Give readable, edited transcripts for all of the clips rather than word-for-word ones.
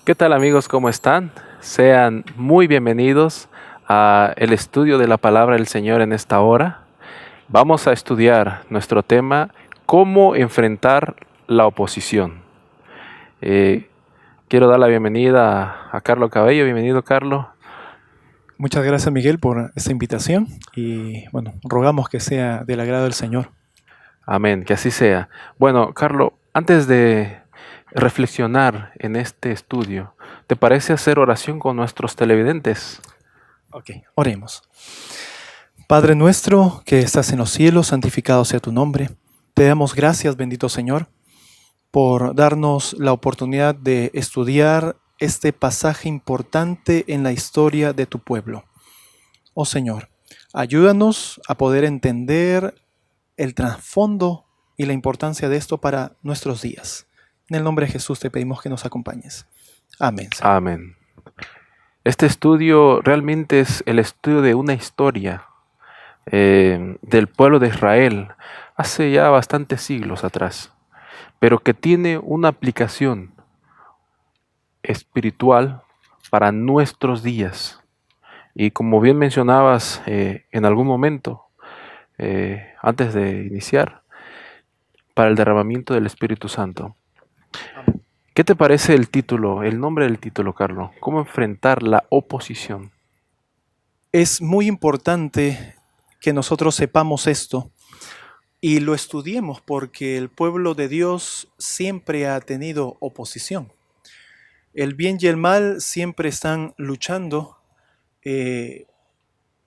¿Qué tal amigos? ¿Cómo están? Sean muy bienvenidos a el estudio de la palabra del Señor en esta hora. Vamos a estudiar nuestro tema, cómo enfrentar la oposición. Quiero dar la bienvenida a Carlos Cabello. Bienvenido, Carlos. Muchas gracias, Miguel, por esta invitación y bueno, rogamos que sea del agrado del Señor. Amén, que así sea. Bueno, Carlos, antes de reflexionar en este estudio, ¿te parece hacer oración con nuestros televidentes? Ok, oremos. Padre nuestro que estás en los cielos, santificado sea tu nombre. Te damos gracias, bendito Señor, por darnos la oportunidad de estudiar este pasaje importante en la historia de tu pueblo. Oh Señor, ayúdanos a poder entender el trasfondo y la importancia de esto para nuestros días. En el nombre de Jesús te pedimos que nos acompañes. Amén. Señor. Amén. Este estudio realmente es el estudio de una historia del pueblo de Israel hace ya bastantes siglos atrás, pero que tiene una aplicación espiritual para nuestros días. Y como bien mencionabas en algún momento, antes de iniciar, para el derramamiento del Espíritu Santo. Amén. ¿Qué te parece el título, el nombre del título, Carlos? ¿Cómo enfrentar la oposición? Es muy importante que nosotros sepamos esto y lo estudiemos porque el pueblo de Dios siempre ha tenido oposición. El bien y el mal siempre están luchando. El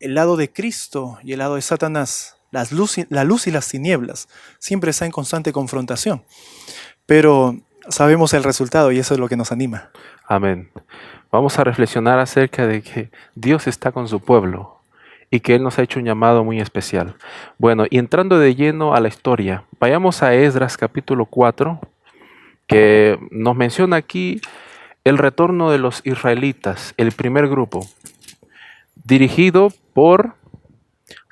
lado de Cristo y el lado de Satanás, la luz y las tinieblas, siempre está en constante confrontación. Pero sabemos el resultado y eso es lo que nos anima. Amén. Vamos a reflexionar acerca de que Dios está con su pueblo y que Él nos ha hecho un llamado muy especial. Bueno, y entrando de lleno a la historia, vayamos a Esdras capítulo 4, que nos menciona aquí el retorno de los israelitas, el primer grupo, dirigido por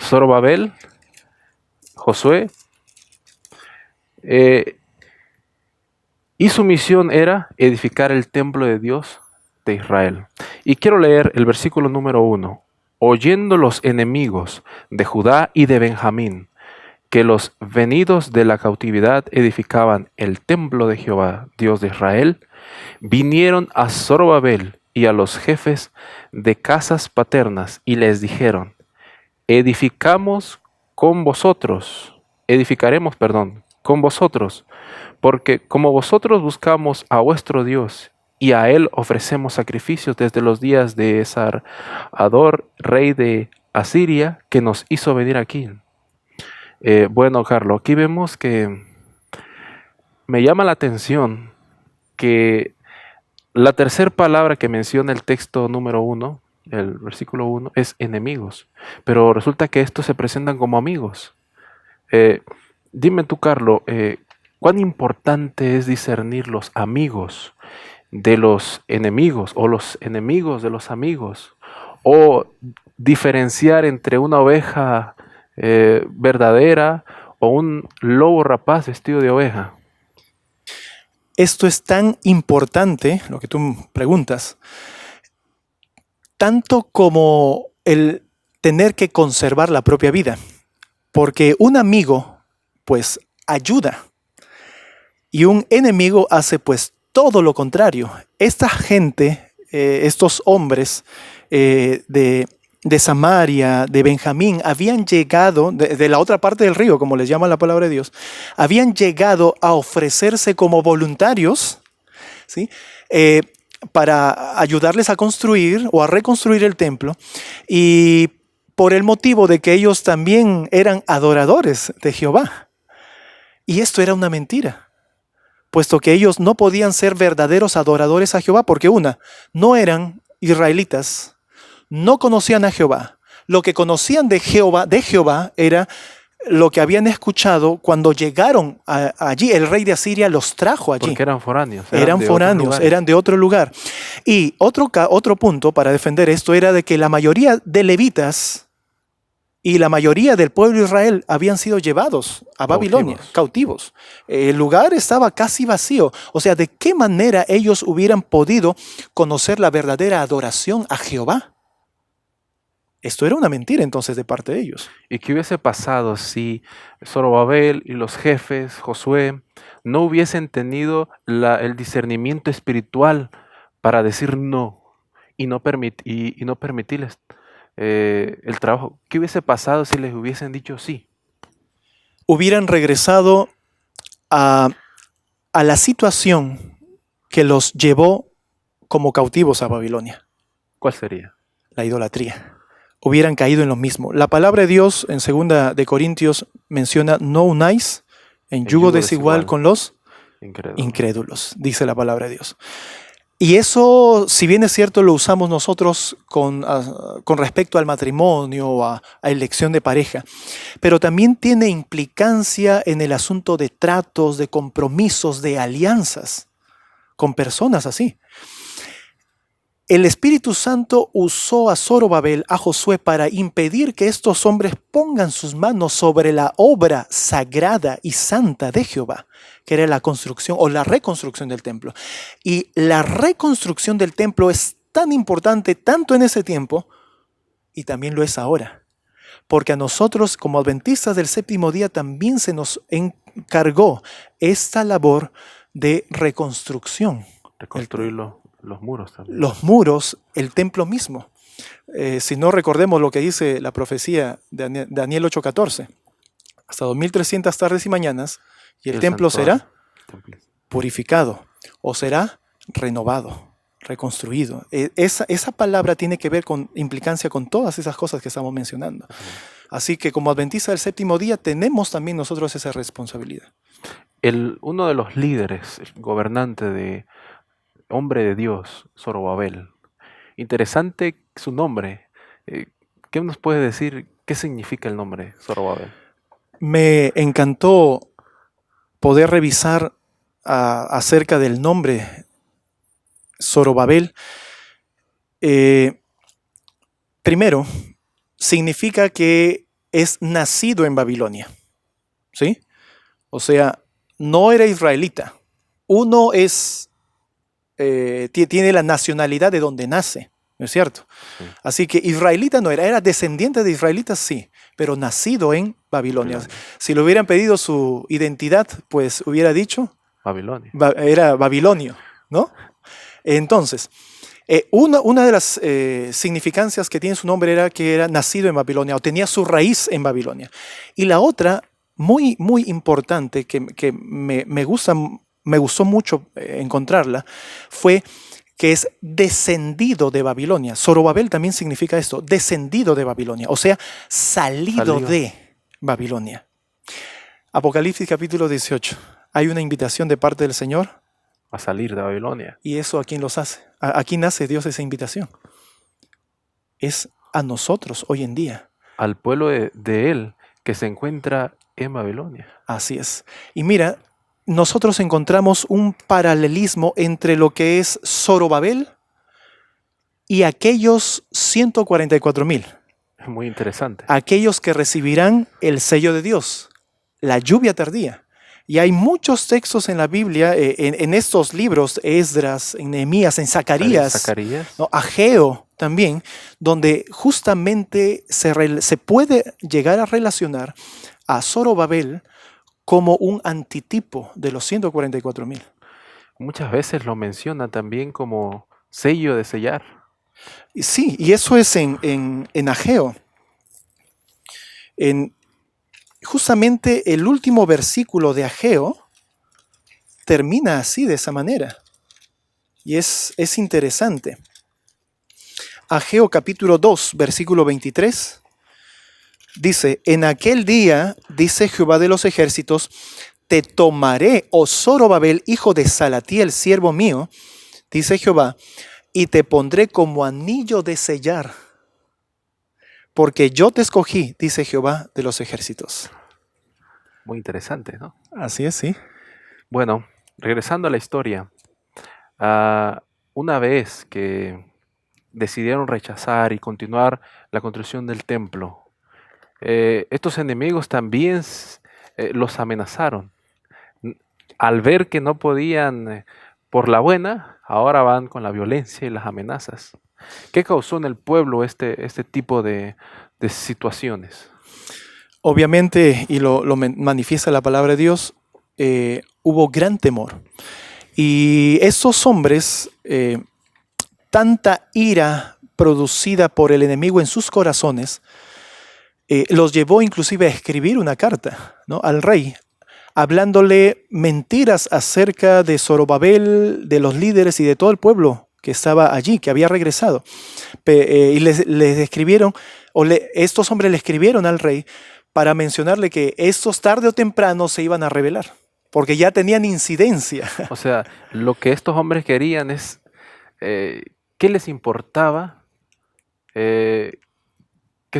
Zorobabel, Josué, y su misión era edificar el templo de Dios de Israel. Y quiero leer el versículo número 1. Oyendo los enemigos de Judá y de Benjamín, que los venidos de la cautividad edificaban el templo de Jehová, Dios de Israel, vinieron a Zorobabel y a los jefes de casas paternas y les dijeron, edificaremos con vosotros, porque como vosotros buscamos a vuestro Dios y a él ofrecemos sacrificios desde los días de Esar-Hador, rey de Asiria, que nos hizo venir aquí. Bueno, Carlos, aquí vemos que me llama la atención que la tercera palabra que menciona el texto número 1, el versículo 1, es enemigos, pero resulta que estos se presentan como amigos. Dime tú, Carlos, ¿cuán importante es discernir los amigos de los enemigos o los enemigos de los amigos? O diferenciar entre una oveja verdadera o un lobo rapaz vestido de oveja. Esto es tan importante, lo que tú preguntas, tanto como el tener que conservar la propia vida. Porque un amigo, pues, ayuda. Y un enemigo hace, pues, todo lo contrario. Esta gente, estos hombres de Samaria, de Benjamín, habían llegado, de la otra parte del río, como les llama la palabra de Dios, habían llegado a ofrecerse como voluntarios, ¿sí? para ayudarles a construir o a reconstruir el templo, y por el motivo de que ellos también eran adoradores de Jehová. Y esto era una mentira, puesto que ellos no podían ser verdaderos adoradores a Jehová, porque no eran israelitas, no conocían a Jehová. Lo que conocían de Jehová era lo que habían escuchado cuando llegaron allí. El rey de Asiria los trajo allí. Porque eran foráneos. Eran foráneos, eran de otro lugar. Y otro punto para defender esto era de que la mayoría de levitas y la mayoría del pueblo de Israel habían sido llevados a Babilonia, cautivos. El lugar estaba casi vacío. O sea, ¿de qué manera ellos hubieran podido conocer la verdadera adoración a Jehová? Esto era una mentira entonces de parte de ellos. ¿Y qué hubiese pasado si Zorobabel y los jefes, Josué, no hubiesen tenido el discernimiento espiritual para decir no y no permitirles el trabajo? ¿Qué hubiese pasado si les hubiesen dicho sí? Hubieran regresado a la situación que los llevó como cautivos a Babilonia. ¿Cuál sería? La idolatría. Hubieran caído en lo mismo. La palabra de Dios en 2 de Corintios menciona: no unáis en yugo desigual con los incrédulos, dice la palabra de Dios. Y eso, si bien es cierto, lo usamos nosotros con respecto al matrimonio o a elección de pareja, pero también tiene implicancia en el asunto de tratos, de compromisos, de alianzas con personas así. El Espíritu Santo usó a Zorobabel, a Josué, para impedir que estos hombres pongan sus manos sobre la obra sagrada y santa de Jehová, que era la construcción o la reconstrucción del templo. Y la reconstrucción del templo es tan importante tanto en ese tiempo y también lo es ahora. Porque a nosotros como adventistas del séptimo día también se nos encargó esta labor de reconstrucción. Reconstruirlo. Los muros también. Los muros, el templo mismo. Si no recordemos lo que dice la profecía de Daniel 8:14. Hasta 2300 tardes y mañanas, y el templo será purificado o será renovado, reconstruido. Esa palabra tiene que ver con implicancia con todas esas cosas que estamos mencionando. Así que como adventistas del séptimo día tenemos también nosotros esa responsabilidad. Uno de los líderes, el gobernante hombre de Dios, Zorobabel. Interesante su nombre. ¿Qué nos puede decir? ¿Qué significa el nombre Zorobabel? Me encantó poder revisar acerca del nombre Zorobabel. Primero, significa que es nacido en Babilonia. ¿Sí? O sea, no era israelita. Uno tiene la nacionalidad de donde nace, ¿no es cierto? Sí. Así que israelita no era descendiente de israelitas, sí, pero nacido en Babilonia. Si le hubieran pedido su identidad, pues hubiera dicho Babilonia. Era babilonio, ¿no? Entonces, una de las significancias que tiene su nombre era que era nacido en Babilonia o tenía su raíz en Babilonia. Y la otra, muy, muy importante, que me gustó mucho encontrarla, fue que es descendido de Babilonia. Zorobabel también significa esto, descendido de Babilonia, o sea, salido de Babilonia. Apocalipsis capítulo 18. Hay una invitación de parte del Señor a salir de Babilonia. ¿Y eso a quién los hace? ¿A quién hace Dios esa invitación? Es a nosotros hoy en día. Al pueblo de Él que se encuentra en Babilonia. Así es. Y mira, nosotros encontramos un paralelismo entre lo que es Zorobabel y aquellos 144,000. Muy interesante. Aquellos que recibirán el sello de Dios, la lluvia tardía. Y hay muchos textos en la Biblia, en estos libros, Esdras, en Nehemías, en Zacarías, ¿no? Ageo también, donde justamente se puede llegar a relacionar a Zorobabel como un antitipo de los 144,000. Muchas veces lo menciona también como sello de sellar. Sí, y eso es en Ageo. Justamente el último versículo de Ageo termina así, de esa manera. Y es interesante. Ageo capítulo 2, versículo 23, dice, en aquel día, dice Jehová de los ejércitos, te tomaré, oh Zorobabel, hijo de Salatiel, siervo mío, dice Jehová, y te pondré como anillo de sellar, porque yo te escogí, dice Jehová de los ejércitos. Muy interesante, ¿no? Así es, sí. Bueno, regresando a la historia, una vez que decidieron rechazar y continuar la construcción del templo, estos enemigos también los amenazaron. Al ver que no podían por la buena, ahora van con la violencia y las amenazas. ¿Qué causó en el pueblo este tipo de situaciones? Obviamente, y lo manifiesta la palabra de Dios, hubo gran temor. Y esos hombres, tanta ira producida por el enemigo en sus corazones, los llevó inclusive a escribir una carta, ¿no?, al rey, hablándole mentiras acerca de Zorobabel, de los líderes y de todo el pueblo que estaba allí, que había regresado. Y les escribieron, estos hombres le escribieron al rey para mencionarle que estos tarde o temprano se iban a rebelar, porque ya tenían incidencia. O sea, lo que estos hombres querían es, ¿qué les importaba que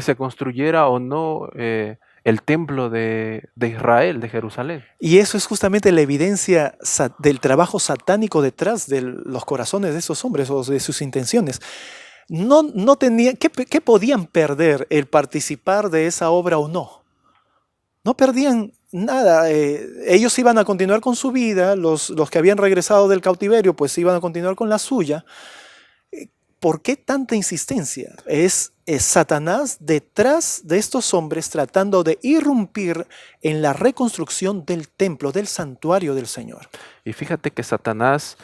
se construyera o no el templo de Israel, de Jerusalén? Y eso es justamente la evidencia del trabajo satánico detrás de los corazones de esos hombres o de sus intenciones. No tenían, ¿qué podían perder el participar de esa obra o no? No perdían nada. Ellos iban a continuar con su vida, los que habían regresado del cautiverio pues iban a continuar con la suya. ¿Por qué tanta insistencia? Es Satanás detrás de estos hombres tratando de irrumpir en la reconstrucción del templo, del santuario del Señor. Y fíjate que Satanás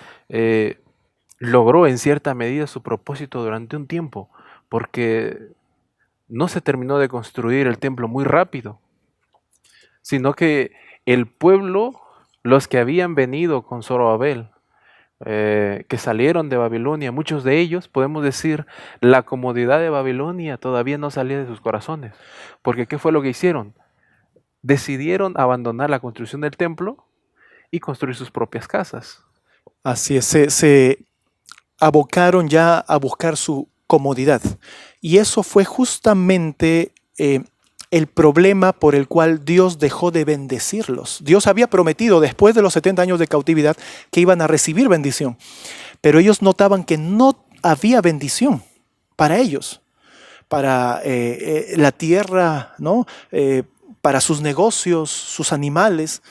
logró en cierta medida su propósito durante un tiempo, porque no se terminó de construir el templo muy rápido, sino que el pueblo, los que habían venido con Zorobabel, que salieron de Babilonia, muchos de ellos, podemos decir, la comodidad de Babilonia todavía no salía de sus corazones. Porque ¿qué fue lo que hicieron? Decidieron abandonar la construcción del templo y construir sus propias casas. Así es, se abocaron ya a buscar su comodidad. Y eso fue justamente el problema por el cual Dios dejó de bendecirlos. Dios había prometido después de los 70 años de cautividad que iban a recibir bendición, pero ellos notaban que no había bendición para ellos, para la tierra, ¿no? Para sus negocios, sus animales.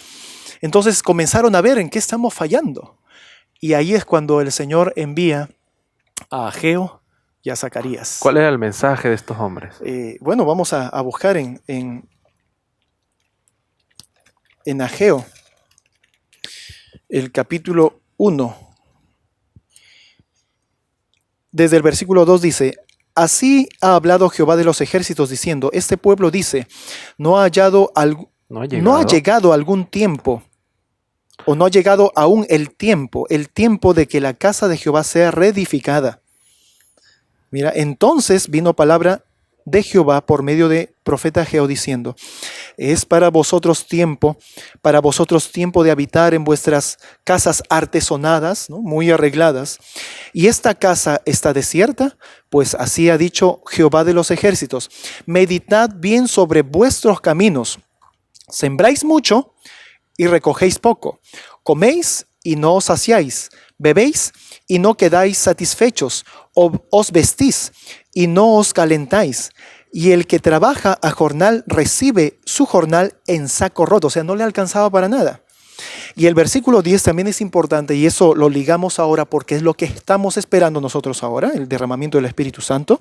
Entonces comenzaron a ver en qué estamos fallando. Y ahí es cuando el Señor envía a Ageo y a Zacarías. ¿Cuál era el mensaje de estos hombres? Bueno, vamos a buscar en Ageo, el capítulo 1. Desde el versículo 2 dice, así ha hablado Jehová de los ejércitos diciendo, este pueblo dice, no ha llegado algún tiempo, o no ha llegado aún el tiempo de que la casa de Jehová sea reedificada. Mira, entonces vino palabra de Jehová por medio de profeta Ageo diciendo, es para vosotros tiempo de habitar en vuestras casas artesonadas, ¿no?, muy arregladas, y esta casa está desierta, pues así ha dicho Jehová de los ejércitos, meditad bien sobre vuestros caminos, sembráis mucho y recogéis poco, coméis y no os saciáis, bebéis y no quedáis satisfechos, os vestís y no os calentáis, y el que trabaja a jornal recibe su jornal en saco roto, o sea, no le alcanzaba para nada. Y el versículo 10 también es importante, y eso lo ligamos ahora porque es lo que estamos esperando nosotros ahora, el derramamiento del Espíritu Santo.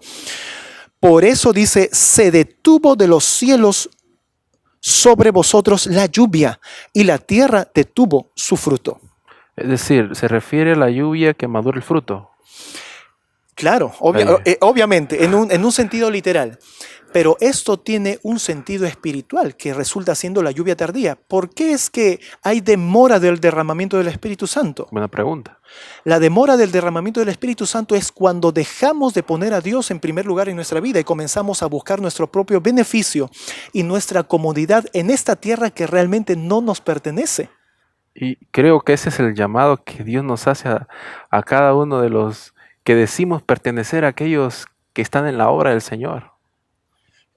Por eso dice, se detuvo de los cielos sobre vosotros la lluvia, y la tierra detuvo su fruto. Es decir, se refiere a la lluvia que madura el fruto. Claro, obviamente, en un sentido literal. Pero esto tiene un sentido espiritual que resulta siendo la lluvia tardía. ¿Por qué es que hay demora del derramamiento del Espíritu Santo? Buena pregunta. La demora del derramamiento del Espíritu Santo es cuando dejamos de poner a Dios en primer lugar en nuestra vida y comenzamos a buscar nuestro propio beneficio y nuestra comodidad en esta tierra que realmente no nos pertenece. Y creo que ese es el llamado que Dios nos hace a cada uno de los que decimos pertenecer a aquellos que están en la obra del Señor.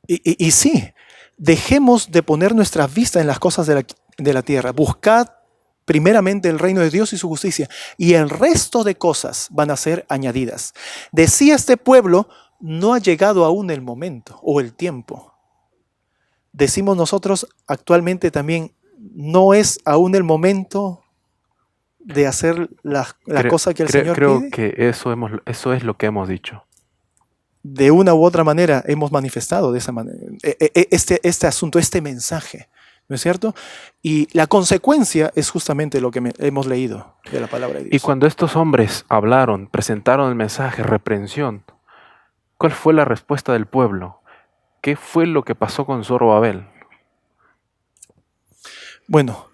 Y sí, dejemos de poner nuestra vista en las cosas de la tierra. Buscad primeramente el reino de Dios y su justicia, y el resto de cosas van a ser añadidas. Decía este pueblo, no ha llegado aún el momento o el tiempo. Decimos nosotros actualmente también, no es aún el momento de hacer la cosa que el Señor creo pide. que eso es lo que hemos dicho. De una u otra manera hemos manifestado de esa manera este asunto, este mensaje, ¿no es cierto? Y la consecuencia es justamente lo que hemos leído de la palabra de Dios. Y cuando estos hombres hablaron, presentaron el mensaje, reprensión, ¿cuál fue la respuesta del pueblo? ¿Qué fue lo que pasó con Zorobabel? Bueno,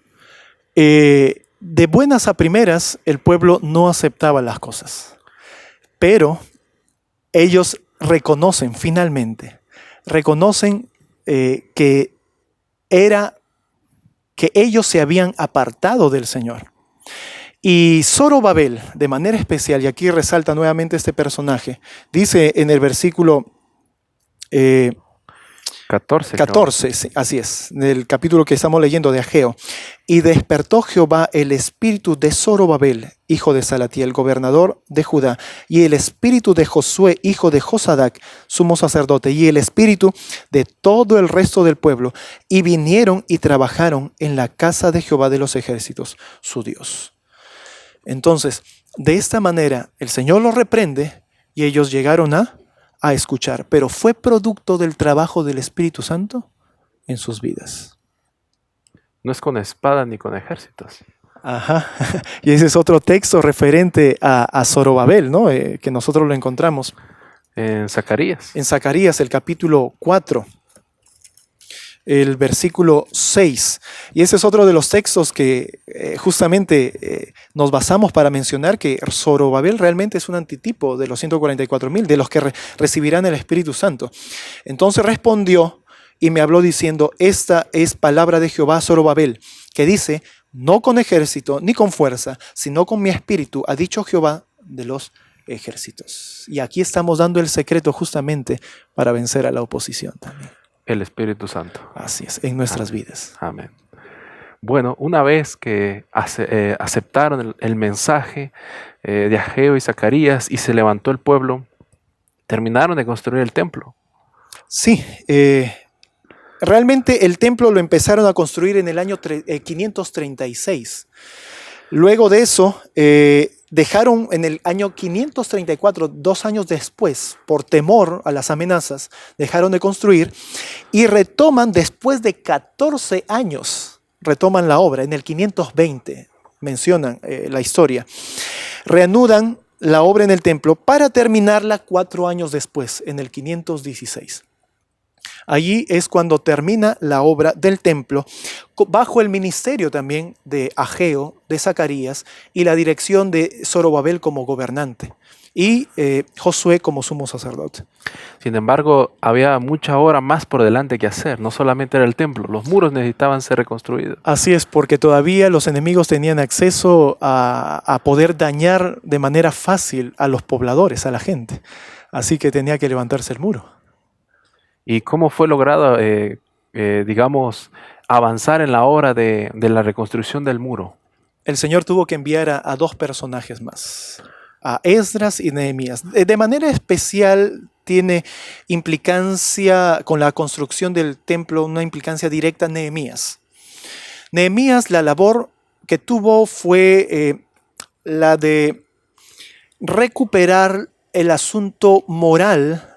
de buenas a primeras el pueblo no aceptaba las cosas, pero ellos reconocen finalmente, que ellos se habían apartado del Señor. Y Zorobabel, de manera especial, y aquí resalta nuevamente este personaje, dice en el versículo 14, sí, así es, del capítulo que estamos leyendo de Ageo. Y despertó Jehová el espíritu de Zorobabel, hijo de Salatiel, gobernador de Judá, y el espíritu de Josué, hijo de Josadac, sumo sacerdote, y el espíritu de todo el resto del pueblo, y vinieron y trabajaron en la casa de Jehová de los ejércitos, su Dios. Entonces, de esta manera, el Señor los reprende, y ellos llegaron a escuchar, pero fue producto del trabajo del Espíritu Santo en sus vidas. No es con espada ni con ejércitos. Ajá. Y ese es otro texto referente a Zorobabel, ¿no? Que nosotros lo encontramos En Zacarías. en Zacarías, el capítulo 4, el versículo 6. Y ese es otro de los textos que justamente nos basamos para mencionar que Zorobabel realmente es un antitipo de los 144,000, de los que recibirán el Espíritu Santo. Entonces respondió y me habló diciendo, esta es palabra de Jehová a Zorobabel, que dice, no con ejército ni con fuerza, sino con mi espíritu, ha dicho Jehová de los ejércitos. Y aquí estamos dando el secreto justamente para vencer a la oposición también. El Espíritu Santo. Así es, en nuestras vidas. Amén. Bueno, una vez que aceptaron el mensaje de Ageo y Zacarías y se levantó el pueblo, terminaron de construir el templo. Sí, realmente el templo lo empezaron a construir en el año 536. Luego de eso, dejaron en el año 534, 2 años después, por temor a las amenazas, dejaron de construir y retoman después de 14 años, retoman la obra, en el 520, mencionan la historia. Reanudan la obra en el templo para terminarla 4 años después, en el 516. Allí es cuando termina la obra del templo, bajo el ministerio también de Ageo, de Zacarías, y la dirección de Zorobabel como gobernante, y Josué como sumo sacerdote. Sin embargo, había mucha obra más por delante que hacer. No solamente era el templo, los muros necesitaban ser reconstruidos. Así es, porque todavía los enemigos tenían acceso a poder dañar de manera fácil a los pobladores, a la gente. Así que tenía que levantarse el muro. ¿Y cómo fue logrado, digamos, avanzar en la obra de la reconstrucción del muro? El Señor tuvo que enviar a 2 personajes más, a Esdras y Nehemías. De manera especial tiene implicancia con la construcción del templo, una implicancia directa Nehemías. Nehemías, la labor que tuvo fue la de recuperar el asunto moral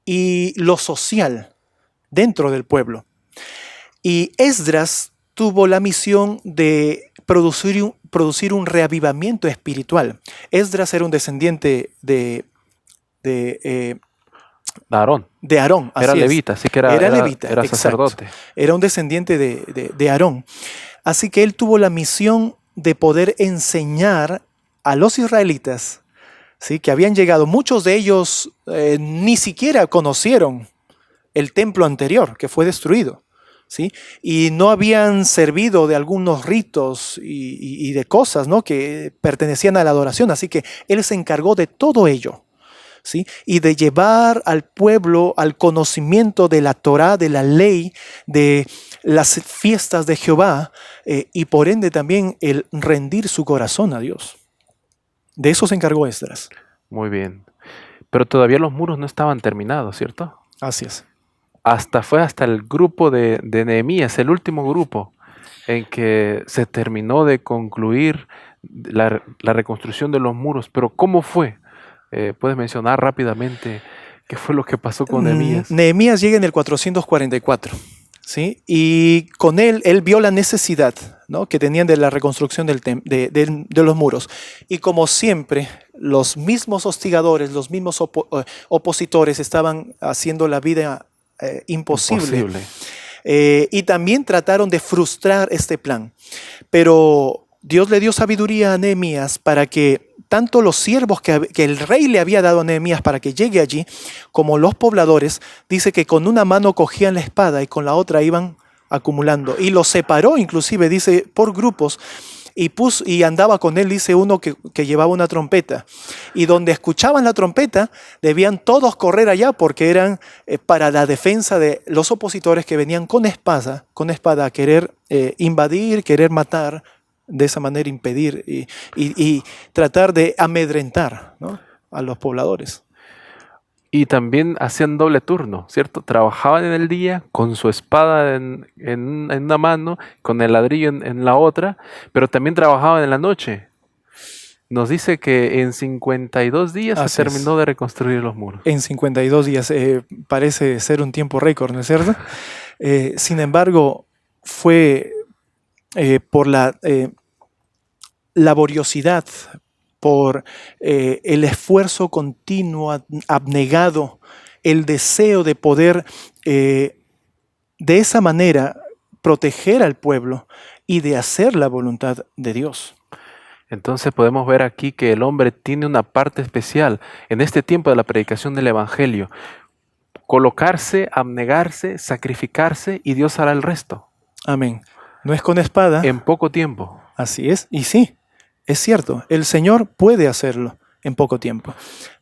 y lo social dentro del pueblo. Y Esdras tuvo la misión de producir un reavivamiento espiritual. Esdras era un descendiente de Aarón. De Aarón, Era así es. levita, así que Era levita, era exacto. sacerdote. Era un descendiente de Aarón. Así que él tuvo la misión de poder enseñar a los israelitas, ¿sí?, que habían llegado. Muchos de ellos ni siquiera conocieron el templo anterior que fue destruido, ¿sí? Y no habían servido de algunos ritos y de cosas, ¿no?, que pertenecían a la adoración. Así que él se encargó de todo ello, ¿sí?, y de llevar al pueblo al conocimiento de la Torá, de la ley, de las fiestas de Jehová, y por ende también el rendir su corazón a Dios. De eso se encargó Esdras. Muy bien. Pero todavía los muros no estaban terminados, ¿cierto? Así es. Fue hasta el grupo de Nehemías, el último grupo, en que se terminó de concluir la reconstrucción de los muros. Pero ¿cómo fue? ¿Puedes mencionar rápidamente qué fue lo que pasó con Nehemías? Nehemías llega en el 444, ¿sí? Y con él vio la necesidad, ¿no?, que tenían de la reconstrucción de los muros. Y como siempre, los mismos hostigadores, los mismos opositores estaban haciendo la vida imposible. Y también trataron de frustrar este plan. Pero Dios le dio sabiduría a Nehemías para que tanto los siervos que el rey le había dado a Nehemías para que llegue allí, como los pobladores, dice que con una mano cogían la espada y con la otra iban acumulando. Y los separó inclusive, dice, por grupos. Y andaba con él, dice uno, que llevaba una trompeta. Y donde escuchaban la trompeta, debían todos correr allá porque eran para la defensa de los opositores que venían con espada a querer invadir, querer matar, de esa manera impedir y tratar de amedrentar, ¿no?, a los pobladores. Y también hacían doble turno, ¿cierto? Trabajaban en el día con su espada en una mano, con el ladrillo en la otra, pero también trabajaban en la noche. Nos dice que en 52 días Así se terminó de reconstruir los muros. En 52 días, parece ser un tiempo récord, ¿no es cierto? Sin embargo, fue por la laboriosidad, por el esfuerzo continuo, abnegado, el deseo de poder de esa manera proteger al pueblo y de hacer la voluntad de Dios. Entonces podemos ver aquí que el hombre tiene una parte especial en este tiempo de la predicación del Evangelio. Colocarse, abnegarse, sacrificarse y Dios hará el resto. Amén. No es con espada. En poco tiempo. Así es. Y sí, es cierto. El Señor puede hacerlo en poco tiempo.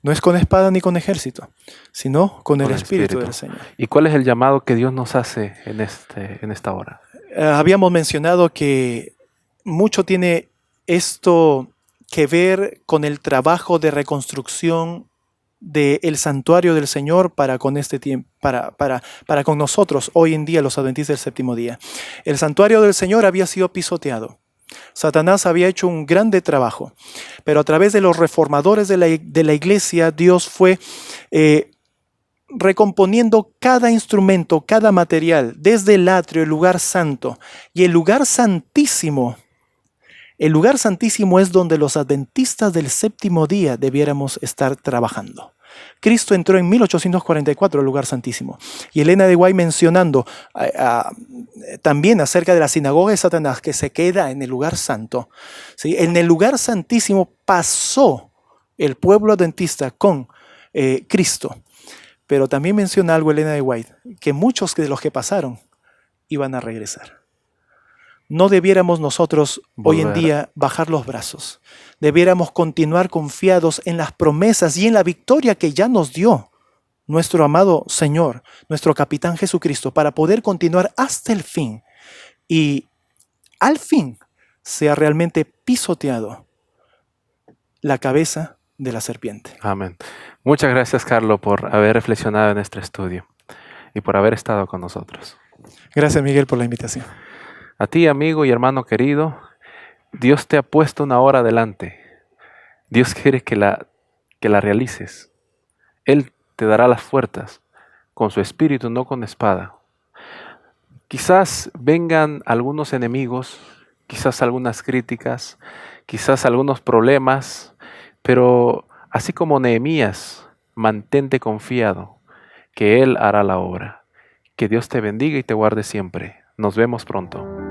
No es con espada ni con ejército, sino con el Espíritu del Señor. ¿Y cuál es el llamado que Dios nos hace en esta hora? Habíamos mencionado que mucho tiene esto que ver con el trabajo de reconstrucción del santuario del Señor para con este tiempo, para con nosotros hoy en día, los adventistas del séptimo día. El santuario del Señor había sido pisoteado. Satanás había hecho un grande trabajo, pero a través de los reformadores de la iglesia, Dios fue recomponiendo cada instrumento, cada material, desde el atrio, el lugar santo y el lugar santísimo. El lugar santísimo es donde los adventistas del séptimo día debiéramos estar trabajando. Cristo entró en 1844 al lugar santísimo. Y Elena de White mencionando también acerca de la sinagoga de Satanás que se queda en el lugar santo. ¿Sí? En el lugar santísimo pasó el pueblo adventista con Cristo. Pero también menciona algo Elena de White, que muchos de los que pasaron iban a regresar. No debiéramos nosotros hoy en día bajar los brazos. Debiéramos continuar confiados en las promesas y en la victoria que ya nos dio nuestro amado Señor, nuestro capitán Jesucristo, para poder continuar hasta el fin y al fin sea realmente pisoteado la cabeza de la serpiente. Amén. Muchas gracias, Carlos, por haber reflexionado en este estudio y por haber estado con nosotros. Gracias, Miguel, por la invitación. A ti, amigo y hermano querido, Dios te ha puesto una hora adelante. Dios quiere que la realices. Él te dará las fuerzas con su espíritu, no con espada. Quizás vengan algunos enemigos, quizás algunas críticas, quizás algunos problemas, pero así como Nehemías, mantente confiado que Él hará la obra. Que Dios te bendiga y te guarde siempre. Nos vemos pronto.